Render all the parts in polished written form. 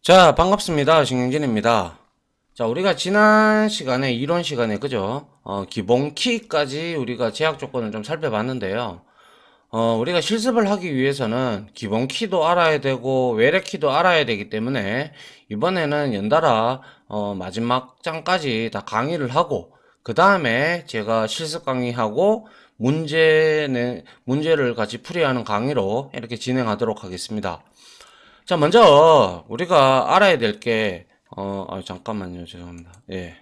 자, 반갑습니다. 신경진입니다. 자, 우리가 지난 시간에, 이론 시간에, 그죠? 기본 키까지 우리가 제약 조건을 좀 살펴봤는데요. 우리가 실습을 하기 위해서는 기본 키도 알아야 되고, 외래 키도 알아야 되기 때문에, 이번에는 연달아, 마지막 장까지 다 강의를 하고, 그 다음에 제가 실습 강의하고, 문제를 같이 풀이하는 강의로 이렇게 진행하도록 하겠습니다. 자, 먼저 우리가 알아야 될 게, 잠깐만요. 죄송합니다. 예.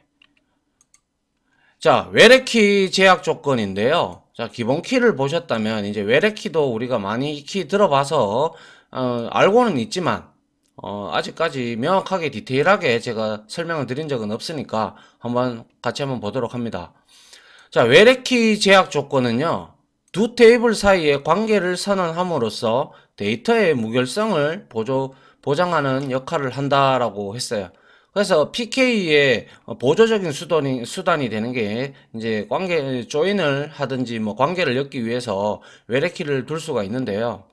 자, 외래키 제약 조건인데요. 자, 기본 키를 보셨다면 이제 외래키도 우리가 많이 이 키 들어봐서 알고는 있지만 아직까지 명확하게 디테일하게 제가 설명을 드린 적은 없으니까 같이 한번 보도록 합니다. 자, 외래키 제약 조건은요. 두 테이블 사이의 관계를 선언함으로써 데이터의 무결성을 보장하는 역할을 한다라고 했어요. 그래서 PK의 보조적인 수단이 되는 게 이제 조인을 하든지 뭐 관계를 엮기 위해서 외래키를 둘 수가 있는데요.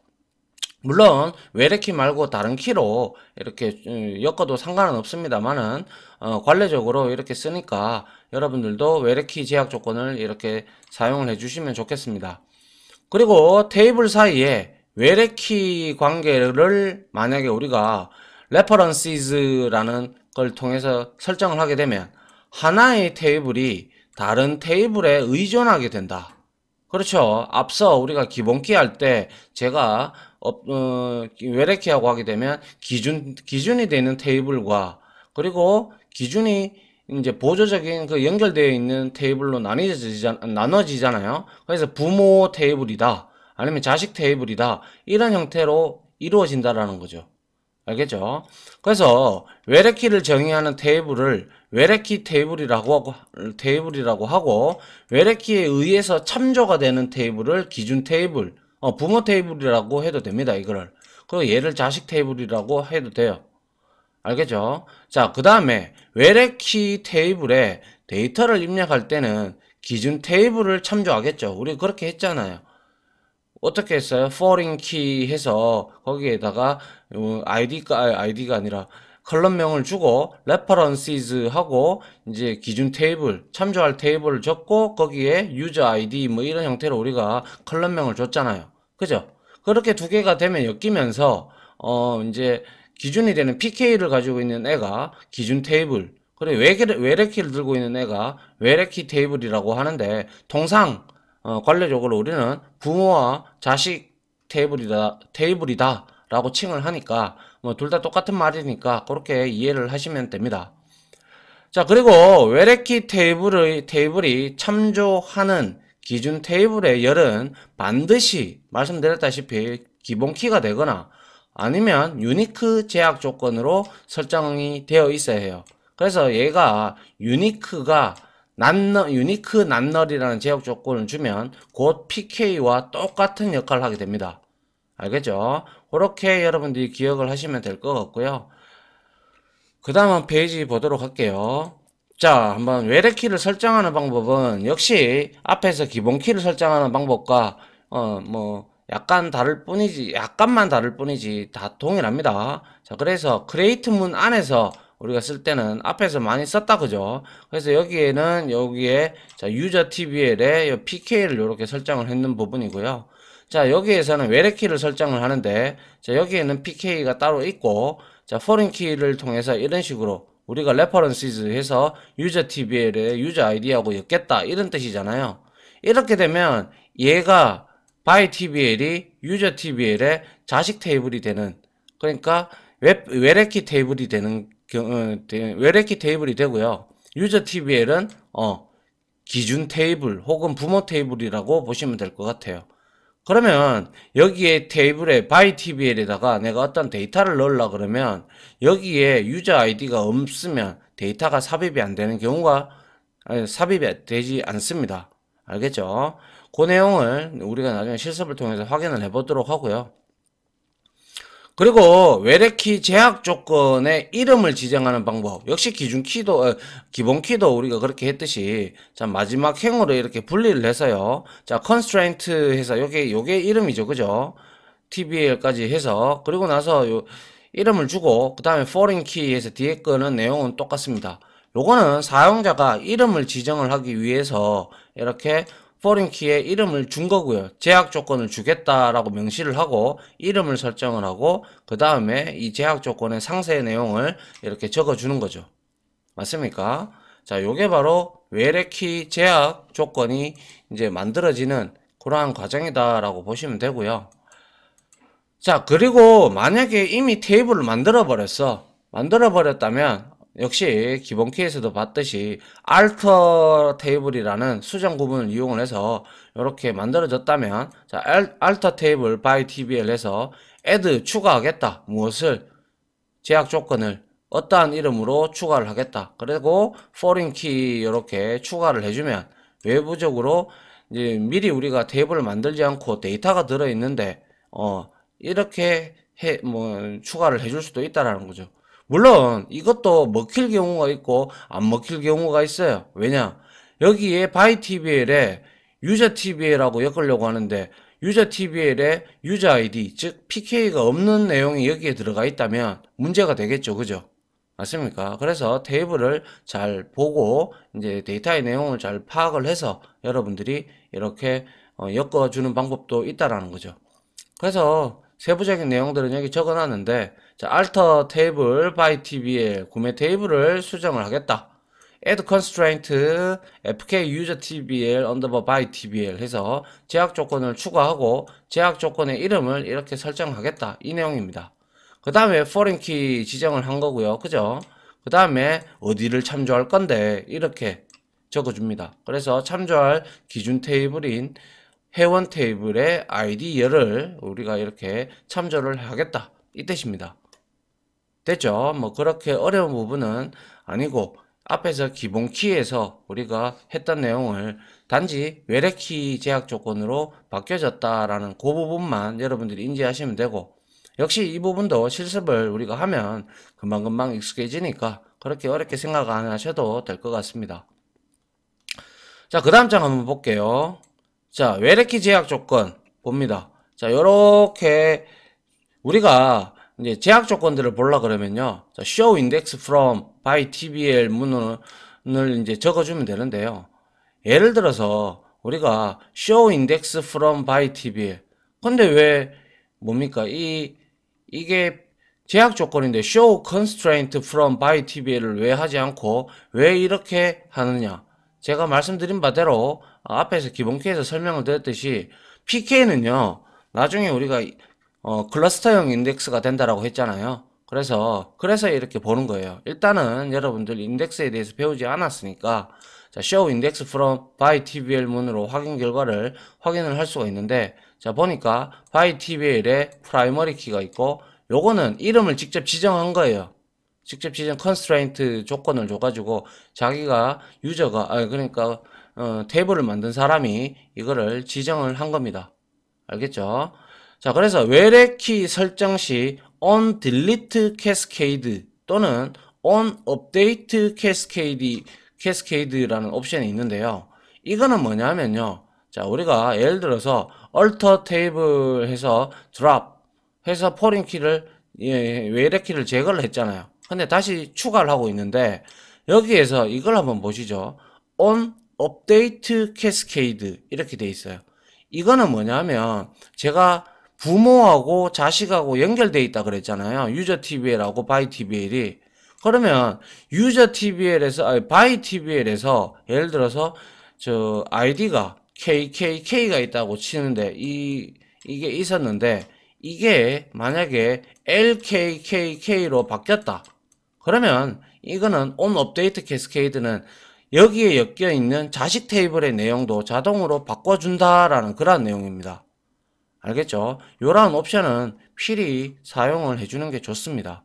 물론 외래키 말고 다른 키로 이렇게 엮어도 상관은 없습니다만은 관례적으로 이렇게 쓰니까 여러분들도 외래키 제약 조건을 이렇게 사용을 해주시면 좋겠습니다. 그리고 테이블 사이에 외래키 관계를 만약에 우리가 references라는 걸 통해서 설정을 하게 되면 하나의 테이블이 다른 테이블에 의존하게 된다. 그렇죠. 앞서 우리가 기본키 할 때 제가 외래키하고 하게 되면 기준이 되는 테이블과 그리고 기준이 이제 보조적인 그 연결되어 있는 테이블로 나눠지잖아요. 그래서 부모 테이블이다. 아니면 자식 테이블이다. 이런 형태로 이루어진다라는 거죠. 알겠죠? 그래서 외래키를 정의하는 테이블을 테이블이라고 하고 외래키에 의해서 참조가 되는 테이블을 기준 테이블, 부모 테이블이라고 해도 됩니다. 이거를. 그리고 얘를 자식 테이블이라고 해도 돼요. 알겠죠? 자, 그 다음에 외래키 테이블에 데이터를 입력할 때는 기준 테이블을 참조하겠죠. 우리 그렇게 했잖아요. 어떻게 했어요? foreign key 해서 거기에다가 아이디가 아니라 컬럼명을 주고 references 하고 이제 기준 테이블 참조할 테이블을 적고 거기에 user ID 뭐 이런 형태로 우리가 컬럼명을 줬잖아요. 그죠? 그렇게 두 개가 되면 엮이면서 이제 기준이 되는 PK를 가지고 있는 애가 기준 테이블, 그리고 외래키를 들고 있는 애가 외래키 테이블이라고 하는데 통상 관례적으로 우리는 부모와 자식 테이블이다 라고 칭을 하니까 뭐 둘 다 똑같은 말이니까 그렇게 이해를 하시면 됩니다. 자, 그리고 외래키 테이블이 참조하는 기준 테이블의 열은 반드시 말씀드렸다시피 기본 키가 되거나 아니면 유니크 제약 조건으로 설정이 되어 있어야 해요. 그래서 얘가 유니크 난널이라는 제약 조건을 주면 곧 PK와 똑같은 역할을 하게 됩니다. 알겠죠? 그렇게 여러분들이 기억을 하시면 될 것 같고요. 그 다음 페이지 보도록 할게요. 자, 한번 외래키를 설정하는 방법은 역시 앞에서 기본 키를 설정하는 방법과 약간만 다를 뿐이지 다 동일합니다. 자, 그래서 크리에이트 문 안에서 우리가 쓸 때는 앞에서 많이 썼다 그죠? 그래서 여기에 자, 유저 TBL에 PK를 이렇게 설정을 했는 부분이고요. 자, 여기에서는 외래키를 설정을 하는데 자, 여기에는 PK가 따로 있고 자, foreign key를 통해서 이런 식으로 우리가 references 해서 user TBL에 user ID하고 엮겠다 이런 뜻이잖아요. 이렇게 되면 얘가 by TBL이 user TBL의 자식 테이블이 되는, 그러니까 외래키 테이블이 외래키 테이블이 되고요. user TBL은 기준 테이블 혹은 부모 테이블이라고 보시면 될 것 같아요. 그러면 여기에 테이블에 by TBL에다가 내가 어떤 데이터를 넣으려 그러면 여기에 유저 아이디가 없으면 데이터가 삽입이 안 되는 경우가 삽입이 되지 않습니다. 알겠죠? 그 내용을 우리가 나중에 실습을 통해서 확인을 해 보도록 하고요. 그리고 외래키 제약 조건의 이름을 지정하는 방법. 역시 기본 키도 우리가 그렇게 했듯이, 자, 마지막 행으로 이렇게 분리를 해서요. 자, constraint 해서 요게 이름이죠. 그죠? TBL까지 해서, 그리고 나서 이름을 주고 그 다음에 foreign key에서 뒤에 거는 내용은 똑같습니다. 요거는 사용자가 이름을 지정을 하기 위해서 이렇게 foreign key에 이름을 준 거고요. 제약 조건을 주겠다라고 명시를 하고 이름을 설정을 하고 그 다음에 이 제약 조건의 상세 내용을 이렇게 적어 주는 거죠. 맞습니까? 자, 요게 바로 외래키 제약 조건이 이제 만들어지는 그러한 과정이다라고 보시면 되고요. 자, 그리고 만약에 이미 테이블을 만들어 버렸어. 만들어 버렸다면 역시 기본 키에서도 봤듯이 alter 테이블이라는 수정 구문을 이용을 해서 이렇게 만들어졌다면 자, alter table by tbl 해서 add 추가하겠다. 무엇을? 제약 조건을 어떠한 이름으로 추가를 하겠다. 그리고 foreign key 이렇게 추가를 해주면 외부적으로 이제 미리 우리가 테이블을 만들지 않고 데이터가 들어 있는데 이렇게 추가를 해줄 수도 있다라는 거죠. 물론 이것도 먹힐 경우가 있고 안 먹힐 경우가 있어요. 왜냐? 여기에 by tbl에 user tbl하고 엮으려고 하는데 유저 TBL에 유저 ID, 즉 PK가 없는 내용이 여기에 들어가 있다면 문제가 되겠죠. 그죠? 맞습니까? 그래서 테이블을 잘 보고 이제 데이터의 내용을 잘 파악을 해서 여러분들이 이렇게 엮어주는 방법도 있다라는 거죠. 그래서 세부적인 내용들은 여기 적어놨는데 자, alter table by tbl 구매 테이블을 수정을 하겠다. add constraint fk user tbl underbar by tbl 해서 제약 조건을 추가하고 제약 조건의 이름을 이렇게 설정하겠다. 이 내용입니다. 그 다음에 foreign key 지정을 한 거고요. 그죠? 그 다음에 어디를 참조할 건데 이렇게 적어줍니다. 그래서 참조할 기준 테이블인 회원 테이블의 아이디를 우리가 이렇게 참조를 하겠다. 이 뜻입니다. 됐죠? 뭐 그렇게 어려운 부분은 아니고 앞에서 기본 키에서 우리가 했던 내용을 단지 외래키 제약 조건으로 바뀌어졌다라는 그 부분만 여러분들이 인지하시면 되고 역시 이 부분도 실습을 우리가 하면 금방금방 익숙해지니까 그렇게 어렵게 생각 안 하셔도 될 것 같습니다. 자, 그 다음 장 한번 볼게요. 자, 외래키 제약 조건 봅니다. 자, 요렇게 우리가 이제 제약 조건들을 보려 그러면요. 자, show index from by tbl 문을 이제 적어주면 되는데요. 예를 들어서 우리가 show index from by tbl. 근데 왜 뭡니까? 이게 제약 조건인데 show constraint from by tbl을 왜 하지 않고 왜 이렇게 하느냐? 제가 말씀드린 바대로 앞에서 기본키에서 설명을 드렸듯이 PK는요. 나중에 우리가 클러스터형 인덱스가 된다라고 했잖아요. 그래서 이렇게 보는 거예요. 일단은 여러분들 인덱스에 대해서 배우지 않았으니까 자, show index from by tbl 문으로 확인 결과를 확인을 할 수가 있는데 자, 보니까 by tbl에 primary key가 있고 요거는 이름을 직접 지정한 거예요. 직접 지정 constraint 조건을 줘가지고 자기가 유저가 그러니까 테이블을 만든 사람이 이거를 지정을 한 겁니다. 알겠죠? 자, 그래서 외래키 설정 시 on delete cascade 또는 on update cascade라는 옵션이 있는데요. 이거는 뭐냐면요. 자, 우리가 예를 들어서 alter table 해서 drop 해서 foreign key를 외래키를 제거를 했잖아요. 근데 다시 추가를 하고 있는데 여기에서 이걸 한번 보시죠. on update cascade 이렇게 돼 있어요. 이거는 뭐냐면 제가 부모하고 자식하고 연결돼 있다 그랬잖아요. 유저 TBL하고 바이 TBL이. 그러면 유저 TBL에서 바이 TBL에서 예를 들어서 저 아이디가 KKK가 있다고 치는데 이게 있었는데 이게 만약에 LKKK로 바뀌었다. 그러면 이거는 on update cascade는 여기에 엮여 있는 자식 테이블의 내용도 자동으로 바꿔준다라는 그런 내용입니다. 알겠죠? 요런 옵션은 필히 사용을 해주는 게 좋습니다.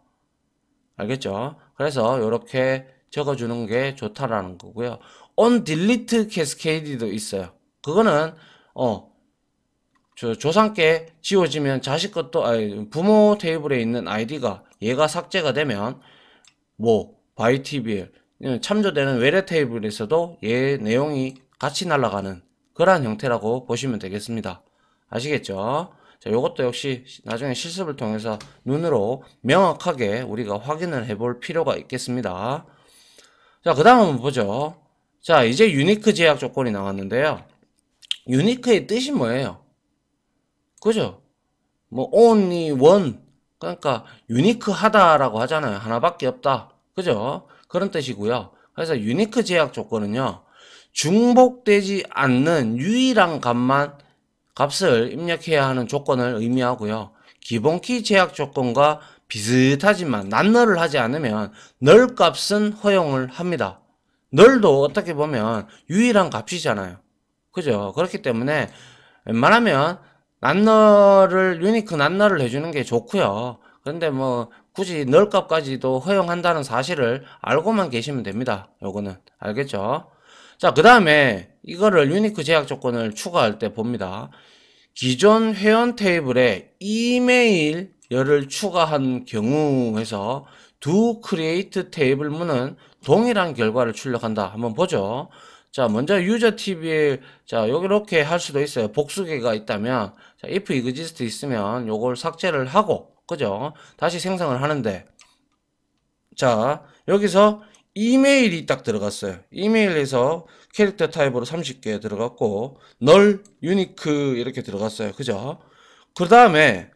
알겠죠? 그래서 이렇게 적어주는 게 좋다라는 거고요. on delete cascade도 있어요. 그거는 조상께 지워지면 자식 것도 부모 테이블에 있는 아이디가 얘가 삭제가 되면 by tbl 참조되는 외래 테이블에서도 얘 내용이 같이 날아가는 그러한 형태라고 보시면 되겠습니다. 아시겠죠? 자, 요것도 역시 나중에 실습을 통해서 눈으로 명확하게 우리가 확인을 해볼 필요가 있겠습니다. 자, 그 다음 한번 보죠. 자, 이제 유니크 제약 조건이 나왔는데요. 유니크의 뜻이 뭐예요? 그죠? 뭐 only one, 그러니까 유니크하다라고 하잖아요. 하나밖에 없다. 그죠? 그런 뜻이고요. 그래서 유니크 제약 조건은요, 중복되지 않는 유일한 값을 입력해야 하는 조건을 의미하고요. 기본키 제약 조건과 비슷하지만 낱널을 하지 않으면 널 값은 허용을 합니다. 널도 어떻게 보면 유일한 값이잖아요. 그죠? 그렇기 때문에 웬만하면 낱널을 유니크 낱널을 해주는 게 좋고요. 그런데 뭐 굳이 널 값까지도 허용한다는 사실을 알고만 계시면 됩니다. 요거는 알겠죠? 자, 그 다음에 이거를 유니크 제약 조건을 추가할 때 봅니다. 기존 회원 테이블에 이메일을 추가한 경우에서 두 크리에이트 테이블문은 동일한 결과를 출력한다. 한번 보죠. 자, 먼저 유저 TBL, 자, 여기 이렇게 할 수도 있어요. 복수계가 있다면, 자, if exist 있으면 요걸 삭제를 하고, 그죠? 다시 생성을 하는데, 자, 여기서 이메일이 딱 들어갔어요. 이메일에서 캐릭터 타입으로 30개 들어갔고, 널, 유니크 이렇게 들어갔어요. 그죠? 그 다음에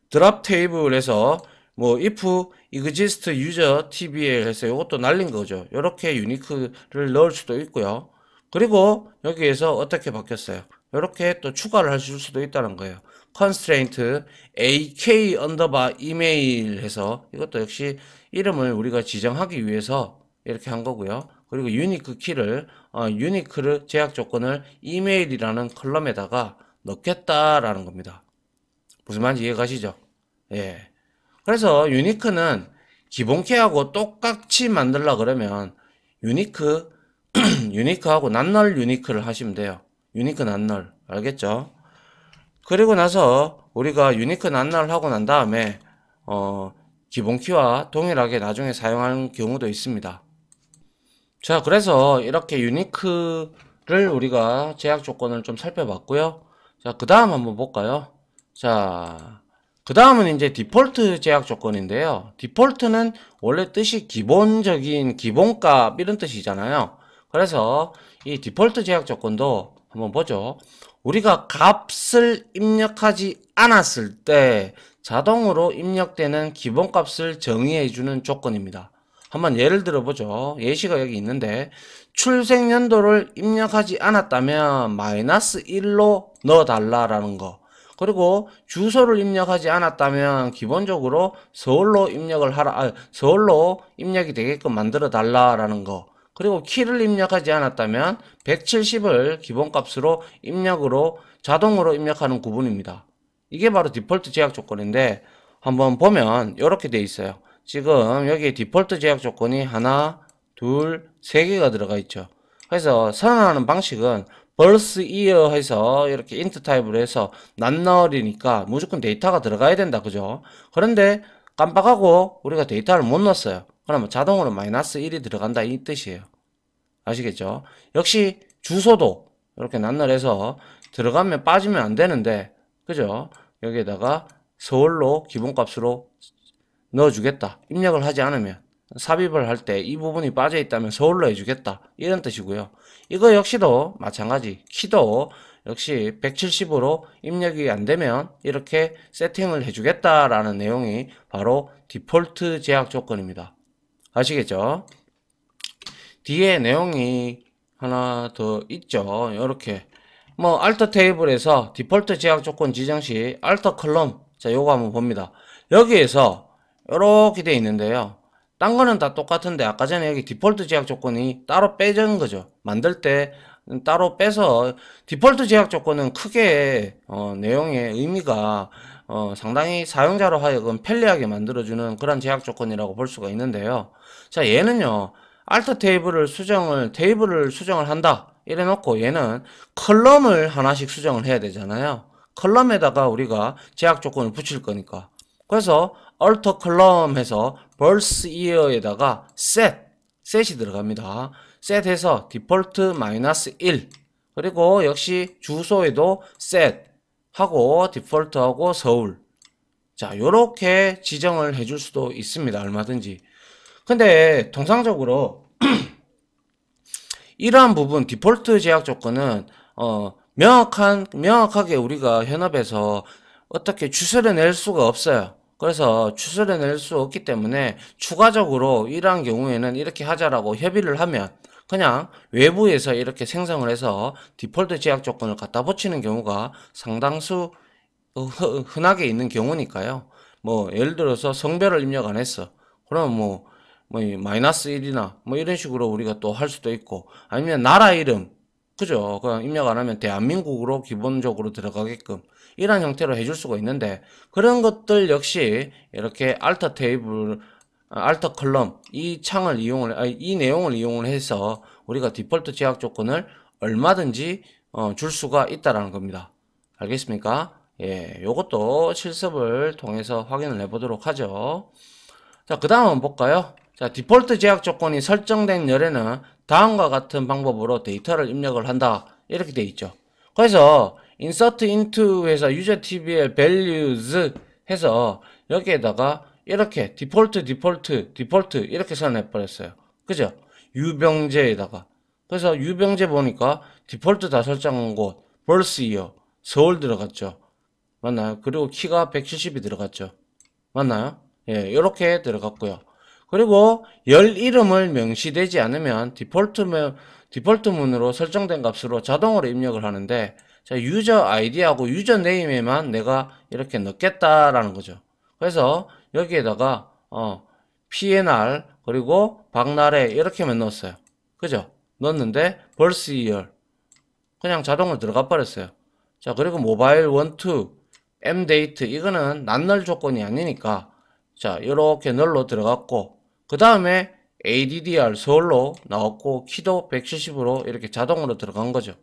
드랍 테이블에서 뭐 if exist user tbl 해서 이것도 날린 거죠. 이렇게 유니크를 넣을 수도 있고요. 그리고 여기에서 어떻게 바뀌었어요? 이렇게 또 추가를 하실 수도 있다는 거예요. constraint ak underbar email 해서 이것도 역시 이름을 우리가 지정하기 위해서 이렇게 한 거고요. 그리고 유니크 키를 유니크를 제약 조건을 이메일이라는 컬럼에다가 넣겠다라는 겁니다. 무슨 말인지 이해 가시죠? 예. 그래서 유니크는 기본키하고 똑같이 만들려 그러면 유니크, 유니크하고 낱널 유니크를 하시면 돼요. 유니크 낱널. 알겠죠? 그리고 나서 우리가 유니크 낱널 하고 난 다음에, 기본키와 동일하게 나중에 사용하는 경우도 있습니다. 자, 그래서 이렇게 유니크를 우리가 제약 조건을 좀 살펴봤고요. 자, 그 다음 한번 볼까요? 자, 그 다음은 이제 디폴트 제약 조건인데요. 디폴트는 원래 뜻이 기본적인 기본값 이런 뜻이잖아요. 그래서 이 디폴트 제약 조건도 한번 보죠. 우리가 값을 입력하지 않았을 때 자동으로 입력되는 기본값을 정의해주는 조건입니다. 한번 예를 들어보죠. 예시가 여기 있는데 출생연도를 입력하지 않았다면 마이너스 1로 넣어달라라는 거. 그리고 주소를 입력하지 않았다면 기본적으로 서울로 입력을 하라, 서울로 입력이 되게끔 만들어 달라라는 거. 그리고 키를 입력하지 않았다면 170을 기본값으로 입력으로 자동으로 입력하는 구분입니다. 이게 바로 디폴트 제약 조건인데 한번 보면 이렇게 돼 있어요. 지금 여기 디폴트 제약 조건이 하나, 둘, 세 개가 들어가 있죠. 그래서 선언하는 방식은 birth year 해서 이렇게 int 타입으로 해서 낱널이니까 무조건 데이터가 들어가야 된다. 그죠? 그런데 깜빡하고 우리가 데이터를 못 넣었어요. 그러면 자동으로 마이너스 1이 들어간다 이 뜻이에요. 아시겠죠? 역시 주소도 이렇게 낱널해서 들어가면 빠지면 안 되는데, 그죠? 여기에다가 서울로 기본값으로 넣어주겠다. 입력을 하지 않으면 삽입을 할 때 이 부분이 빠져 있다면 서울로 해주겠다. 이런 뜻이고요. 이거 역시도 마찬가지. 키도 역시 170으로 입력이 안 되면 이렇게 세팅을 해주겠다라는 내용이 바로 디폴트 제약 조건입니다. 아시겠죠? 뒤에 내용이 하나 더 있죠. 이렇게 뭐 알터 테이블에서 디폴트 제약 조건 지정 시 알터 컬럼, 자 요거 한번 봅니다. 여기에서 이렇게 돼 있는데요. 딴 거는 다 똑같은데 아까 전에 여기 디폴트 제약 조건이 따로 빼진 거죠. 만들 때 따로 빼서 디폴트 제약 조건은 크게 내용의 의미가 상당히 사용자로 하여금 편리하게 만들어주는 그런 제약 조건이라고 볼 수가 있는데요. 자, 얘는요. 알터 테이블을 수정을 한다. 이래 놓고 얘는 컬럼을 하나씩 수정을 해야 되잖아요. 컬럼에다가 우리가 제약 조건을 붙일 거니까. 그래서 alter column 해서 birth year에다가 set이 들어갑니다. set 해서 default -1 그리고 역시 주소에도 set 하고 디폴트하고 서울. 자, 요렇게 지정을 해줄 수도 있습니다. 얼마든지. 근데 통상적으로 이러한 부분 디폴트 제약 조건은 명확하게 우리가 현업에서 어떻게 추스려 낼 수가 없어요. 그래서 추스려 낼 수 없기 때문에 추가적으로 이러한 경우에는 이렇게 하자라고 협의를 하면 그냥 외부에서 이렇게 생성을 해서 디폴트 제약 조건을 갖다 붙이는 경우가 상당수 흔하게 있는 경우니까요. 뭐 예를 들어서 성별을 입력 안 했어. 그럼 뭐 마이너스 1이나 뭐 이런 식으로 우리가 또 할 수도 있고, 아니면 나라 이름, 그죠? 그냥 입력 안 하면 대한민국으로 기본적으로 들어가게끔 이런 형태로 해줄 수가 있는데, 그런 것들 역시 이렇게 알터 테이블, 알터 컬럼 이 창을 이용을, 아니, 이 내용을 이용을 해서 우리가 디폴트 제약 조건을 얼마든지 줄 수가 있다라는 겁니다. 알겠습니까? 예, 요것도 실습을 통해서 확인을 해보도록 하죠. 자, 그 다음 한번 볼까요? 자, 디폴트 제약 조건이 설정된 열에는 다음과 같은 방법으로 데이터를 입력을 한다. 이렇게 돼 있죠. 그래서 insert into 해서 user tbl values 해서 여기에다가 이렇게 디폴트 이렇게 선언해 버렸어요. 그죠? 유병재에다가. 그래서 유병재 보니까 디폴트 다 설정한 곳 birth year 서울 들어갔죠. 맞나요? 그리고 키가 170이 들어갔죠. 맞나요? 예, 이렇게 들어갔고요. 그리고 열 이름을 명시되지 않으면 디폴트문으로 설정된 값으로 자동으로 입력을 하는데, 자, 유저 아이디하고 유저 네임에만 내가 이렇게 넣겠다라는 거죠. 그래서 여기에다가 PNR 그리고 박나래 이렇게만 넣었어요. 그죠? 넣었는데 birth year 그냥 자동으로 들어가 버렸어요. 자, 그리고 모바일 1, 2 mdate 이거는 난널 조건이 아니니까 자, 이렇게 널로 들어갔고, 그 다음에 ADDR 서울로 나왔고 키도 170으로 이렇게 자동으로 들어간 거죠.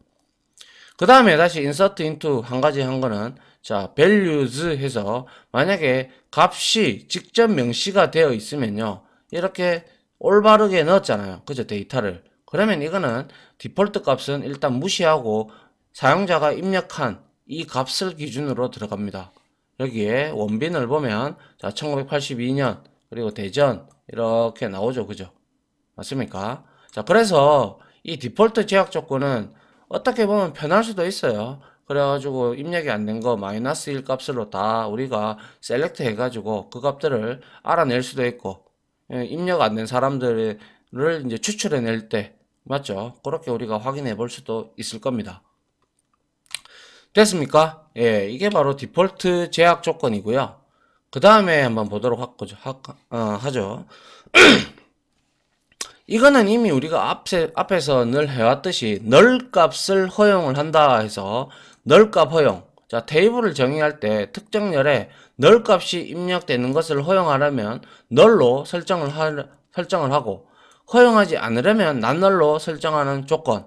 그 다음에 다시 insert into 한 가지 한 거는 자, values 해서 만약에 값이 직접 명시가 되어 있으면요, 이렇게 올바르게 넣었잖아요. 그죠? 데이터를. 그러면 이거는 디폴트 값은 일단 무시하고 사용자가 입력한 이 값을 기준으로 들어갑니다. 여기에 원빈을 보면 자, 1982년 그리고 대전 이렇게 나오죠. 그죠? 맞습니까? 자, 그래서 이 디폴트 제약 조건은 어떻게 보면 편할 수도 있어요. 그래가지고 입력이 안 된 거 마이너스 1 값으로 다 우리가 셀렉트 해가지고 그 값들을 알아낼 수도 있고, 입력 안 된 사람들을 이제 추출해낼 때, 맞죠? 그렇게 우리가 확인해 볼 수도 있을 겁니다. 됐습니까? 예, 이게 바로 디폴트 제약 조건이고요. 그 다음에 한번 보도록 하죠. 이거는 이미 우리가 앞에서 늘 해왔듯이 널 값을 허용을 한다 해서 널 값 허용. 자, 테이블을 정의할 때 특정 열에 널 값이 입력되는 것을 허용하려면 널로 설정을 하고, 허용하지 않으려면 난널로 설정하는 조건.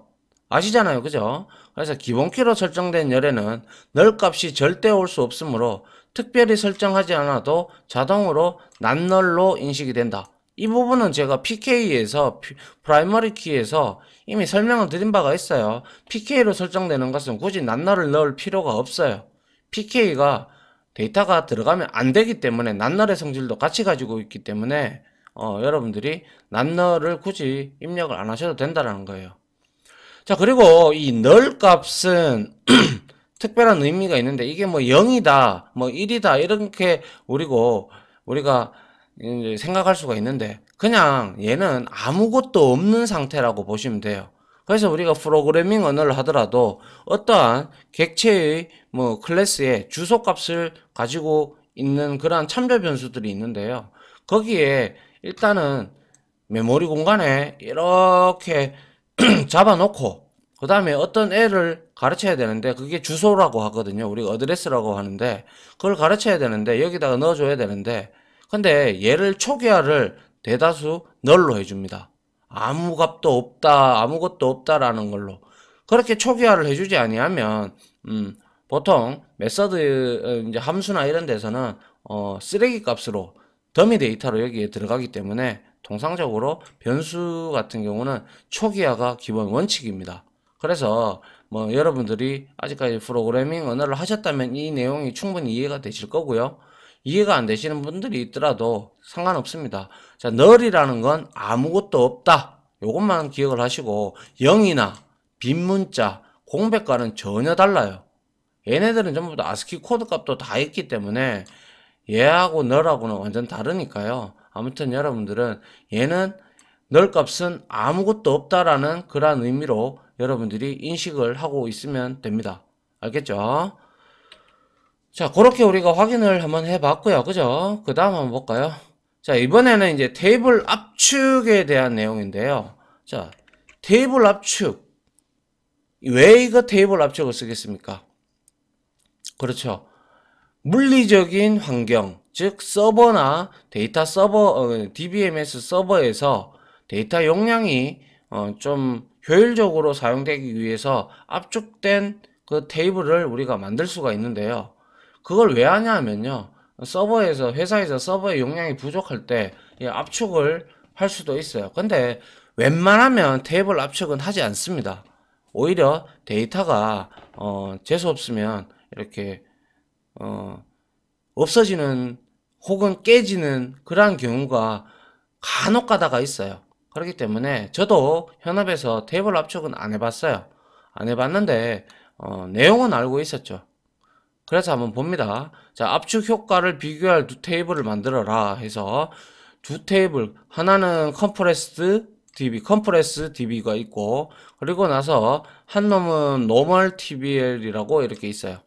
아시잖아요. 그죠? 그래서 기본키로 설정된 열에는 널 값이 절대 올 수 없으므로 특별히 설정하지 않아도 자동으로 난널로 인식이 된다. 이 부분은 제가 PK에서 프라이머리 키에서 이미 설명을 드린 바가 있어요. PK로 설정되는 것은 굳이 난널을 넣을 필요가 없어요. PK가 데이터가 들어가면 안 되기 때문에 난널의 성질도 같이 가지고 있기 때문에 여러분들이 난널을 굳이 입력을 안 하셔도 된다는 거예요. 자, 그리고 이 널 값은 특별한 의미가 있는데, 이게 뭐 0이다, 뭐 1이다, 이렇게 우리가 이제 생각할 수가 있는데, 그냥 얘는 아무것도 없는 상태라고 보시면 돼요. 그래서 우리가 프로그래밍 언어를 하더라도 어떠한 객체의 뭐 클래스의 주소 값을 가지고 있는 그러한 참조 변수들이 있는데요. 거기에 일단은 메모리 공간에 이렇게 잡아놓고 그 다음에 어떤 애를 가르쳐야 되는데, 그게 주소라고 하거든요. 우리가 어드레스라고 하는데 그걸 가르쳐야 되는데 여기다가 넣어줘야 되는데, 근데 얘를 초기화를 대다수 널로 해줍니다. 아무 값도 없다, 아무것도 없다라는 걸로. 그렇게 초기화를 해주지 아니하면 보통 메서드 이제 함수나 이런 데서는 쓰레기 값으로 더미 데이터로 여기에 들어가기 때문에 통상적으로 변수 같은 경우는 초기화가 기본 원칙입니다. 그래서 뭐 여러분들이 아직까지 프로그래밍 언어를 하셨다면 이 내용이 충분히 이해가 되실 거고요. 이해가 안 되시는 분들이 있더라도 상관없습니다. 자, 널이라는 건 아무것도 없다. 요것만 기억을 하시고 0이나 빈 문자, 공백과는 전혀 달라요. 얘네들은 전부 다 아스키 코드 값도 다 있기 때문에 얘하고 널하고는 완전 다르니까요. 아무튼 여러분들은 얘는 널 값은 아무것도 없다라는 그런 의미로 여러분들이 인식을 하고 있으면 됩니다. 알겠죠? 자, 그렇게 우리가 확인을 한번 해봤고요. 그죠? 그 다음 한번 볼까요? 자, 이번에는 이제 테이블 압축에 대한 내용인데요. 자, 테이블 압축. 왜 이거 테이블 압축을 쓰겠습니까? 그렇죠. 물리적인 환경, 즉 서버나 데이터 서버, DBMS 서버에서 데이터 용량이 좀 효율적으로 사용되기 위해서 압축된 그 테이블을 우리가 만들 수가 있는데요. 그걸 왜 하냐면요. 서버에서, 회사에서 서버의 용량이 부족할 때 압축을 할 수도 있어요. 근데 웬만하면 테이블 압축은 하지 않습니다. 오히려 데이터가 재수 없으면 이렇게 어, 없어지는 혹은 깨지는 그러한 경우가 간혹 가다가 있어요. 그렇기 때문에 저도 현업에서 테이블 압축은 안 해봤어요. 안 해봤는데 내용은 알고 있었죠. 그래서 한번 봅니다. 자, 압축 효과를 비교할 두 테이블을 만들어라 해서 두 테이블, 하나는 컴프레스 DB가 있고, 그리고 나서 한 놈은 노멀 TBL이라고 이렇게 있어요.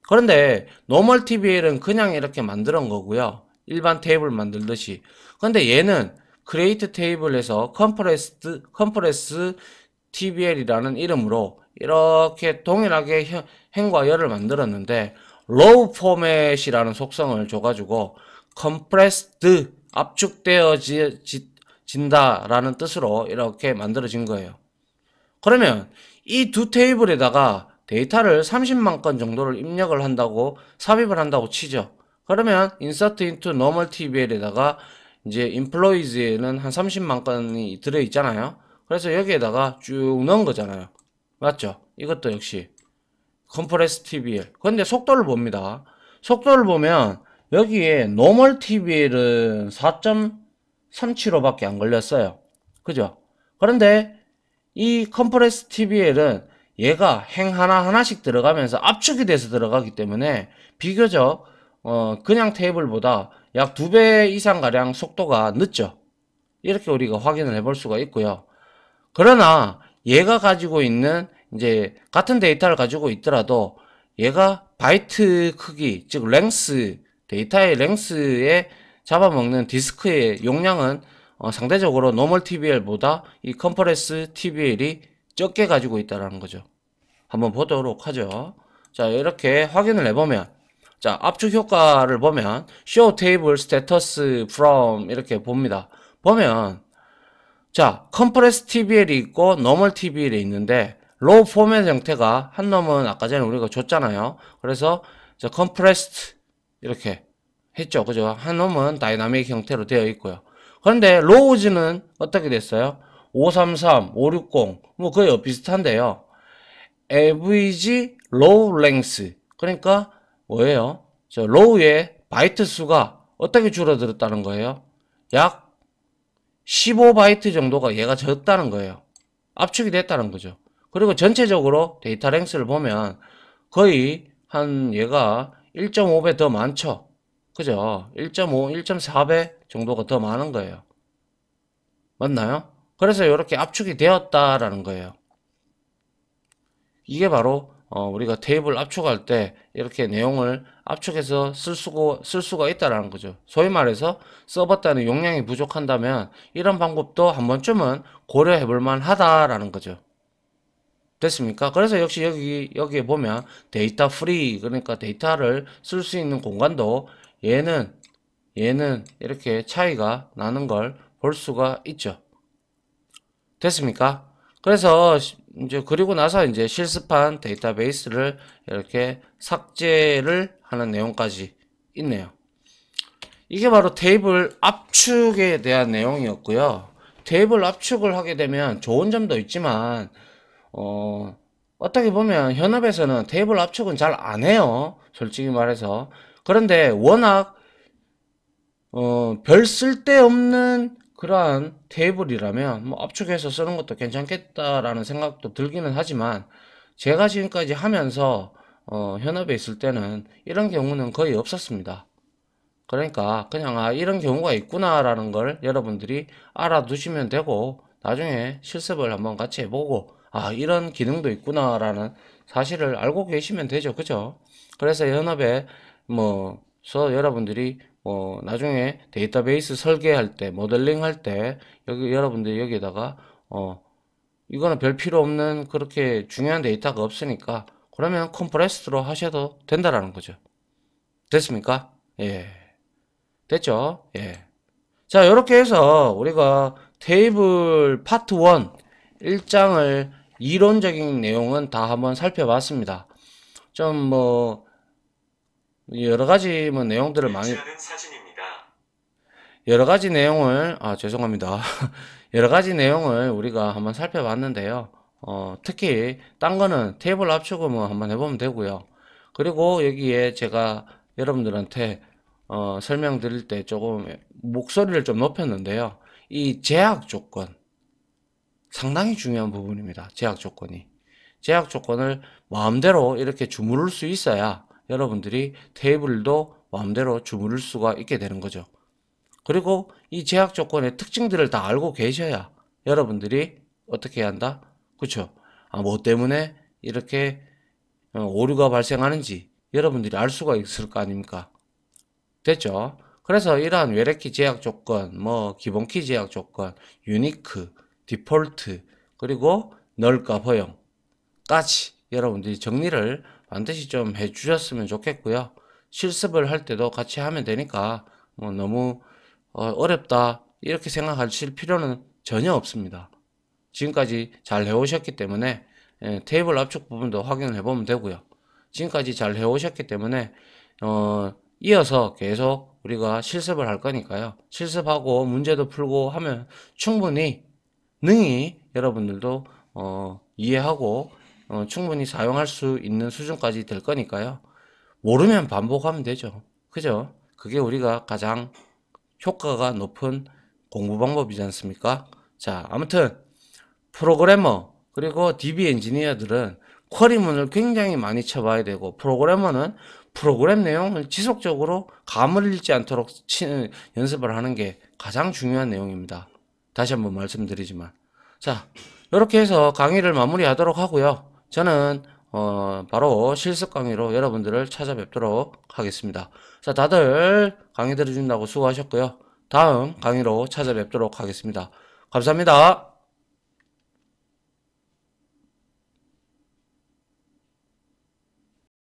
그런데 노멀 TBL은 그냥 이렇게 만드는 거고요. 일반 테이블 만들듯이. 근데 얘는 크리에이트 테이블에서 컴프레스 TBL이라는 이름으로 이렇게 동일하게 행과 열을 만들었는데 로우 포맷이라는 속성을 줘가지고 compressed 압축되어진다라는 뜻으로 이렇게 만들어진 거예요. 그러면 이 두 테이블에다가 데이터를 30만 건 정도를 입력을 한다고 삽입을 한다고 치죠. 그러면 insert into normal TBL에다가 이제 employees에는 한 30만 건이 들어 있잖아요. 그래서 여기에다가 쭉 넣은 거잖아요. 맞죠? 이것도 역시 컴프레스 TBL. 근데 속도를 봅니다. 속도를 보면 여기에 normal TBL은 4.375밖에 안 걸렸어요. 그죠? 그런데 이 컴프레스 TBL은 얘가 행 하나하나씩 들어가면서 압축이 돼서 들어가기 때문에 비교적 그냥 테이블보다 약 2배 이상 가량 속도가 늦죠. 이렇게 우리가 확인을 해볼 수가 있고요. 그러나 얘가 가지고 있는 이제 같은 데이터를 가지고 있더라도 얘가 바이트 크기, 즉 랭스, 데이터의 랭스에 잡아먹는 디스크의 용량은 상대적으로 노멀 TBL보다 이 컴프레스 TBL이 적게 가지고 있다는 거죠. 한번 보도록 하죠. 자, 이렇게 확인을 해보면, 자, 압축 효과를 보면 show table status from 이렇게 봅니다. 보면 자, 컴프레스 TBL이 있고 노멀 TBL이 있는데 로우 포맷 형태가 한 놈은 아까 전에 우리가 줬잖아요. 그래서 저 컴프레스드 이렇게 했죠. 그죠? 한 놈은 다이나믹 형태로 되어 있고요. 그런데 로우즈는 어떻게 됐어요? 533, 560, 뭐 거의 비슷한데요. average low length. 그러니까 뭐예요? 저 로우의 바이트 수가 어떻게 줄어들었다는 거예요? 약 15바이트 정도가 얘가 적다는 거예요. 압축이 됐다는 거죠. 그리고 전체적으로 데이터 랭스를 보면 거의 한 얘가 1.5배 더 많죠. 그죠? 1.5, 1.4배 정도가 더 많은 거예요. 맞나요? 그래서 이렇게 압축이 되었다라는 거예요. 이게 바로 우리가 테이블 압축할 때 이렇게 내용을 압축해서 쓸 수가 있다라는 거죠. 소위 말해서 서버 단의 용량이 부족한다면 이런 방법도 한 번쯤은 고려해 볼 만하다라는 거죠. 됐습니까? 그래서 역시 여기에 보면 데이터 프리, 그러니까 데이터를 쓸 수 있는 공간도 얘는 이렇게 차이가 나는 걸 볼 수가 있죠. 됐습니까? 그래서 이제 그리고 나서 이제 실습한 데이터베이스를 이렇게 삭제를 하는 내용까지 있네요. 이게 바로 테이블 압축에 대한 내용이었고요. 테이블 압축을 하게 되면 좋은 점도 있지만 어떻게 보면 현업에서는 테이블 압축은 잘 안 해요. 솔직히 말해서. 그런데 워낙 별 쓸데없는 그러한 테이블이라면 뭐 압축해서 쓰는 것도 괜찮겠다라는 생각도 들기는 하지만 제가 지금까지 하면서 현업에 있을 때는 이런 경우는 거의 없었습니다. 그러니까 그냥 이런 경우가 있구나라는 걸 여러분들이 알아두시면 되고 나중에 실습을 한번 같이 해보고 이런 기능도 있구나라는 사실을 알고 계시면 되죠. 그죠? 그래서 연합에 뭐서 여러분들이 나중에 데이터베이스 설계할 때 모델링 할 때 여기 여러분들 여기에다가 이거는 별 필요 없는 그렇게 중요한 데이터가 없으니까 그러면 컴프레스드로 하셔도 된다라는 거죠. 됐습니까? 예. 됐죠? 예. 자, 이렇게 해서 우리가 테이블 파트 1 1장을 이론적인 내용은 다 한번 살펴봤습니다. 좀 여러 가지 내용들을 많이 여러 가지 내용을 죄송합니다. 여러 가지 내용을 우리가 한번 살펴봤는데요. 특히 딴 거는 테이블 압축을 한번 해보면 되고요. 그리고 여기에 제가 여러분들한테 설명드릴 때 조금 목소리를 좀 높였는데요. 이 제약 조건 상당히 중요한 부분입니다. 제약 조건이. 제약 조건을 마음대로 이렇게 주무를 수 있어야 여러분들이 테이블도 마음대로 주무를 수가 있게 되는 거죠. 그리고 이 제약 조건의 특징들을 다 알고 계셔야 여러분들이 어떻게 해야 한다? 그쵸? 뭐 때문에 이렇게 오류가 발생하는지 여러분들이 알 수가 있을 거 아닙니까? 됐죠? 그래서 이러한 외래키 제약 조건, 기본키 제약 조건, 유니크, 디폴트, 그리고 널과 허용까지 여러분들이 정리를 반드시 좀 해주셨으면 좋겠고요. 실습을 할 때도 같이 하면 되니까 너무 어렵다 이렇게 생각하실 필요는 전혀 없습니다. 지금까지 잘 해오셨기 때문에 테이블 압축 부분도 확인을 해보면 되고요. 지금까지 잘 해오셨기 때문에 이어서 계속 우리가 실습을 할 거니까요. 실습하고 문제도 풀고 하면 충분히 능히 여러분들도 이해하고 충분히 사용할 수 있는 수준까지 될 거니까요. 모르면 반복하면 되죠. 그죠? 그게 우리가 가장 효과가 높은 공부 방법이지 않습니까? 자, 아무튼 프로그래머 그리고 DB 엔지니어들은 쿼리문을 굉장히 많이 쳐봐야 되고 프로그래머는 프로그램 내용을 지속적으로 감을 잃지 않도록 연습을 하는 게 가장 중요한 내용입니다. 다시 한번 말씀드리지만 자, 이렇게 해서 강의를 마무리하도록 하고요. 저는 바로 실습 강의로 여러분들을 찾아뵙도록 하겠습니다. 자, 다들 강의 들어준다고 수고하셨고요. 다음 강의로 찾아뵙도록 하겠습니다. 감사합니다.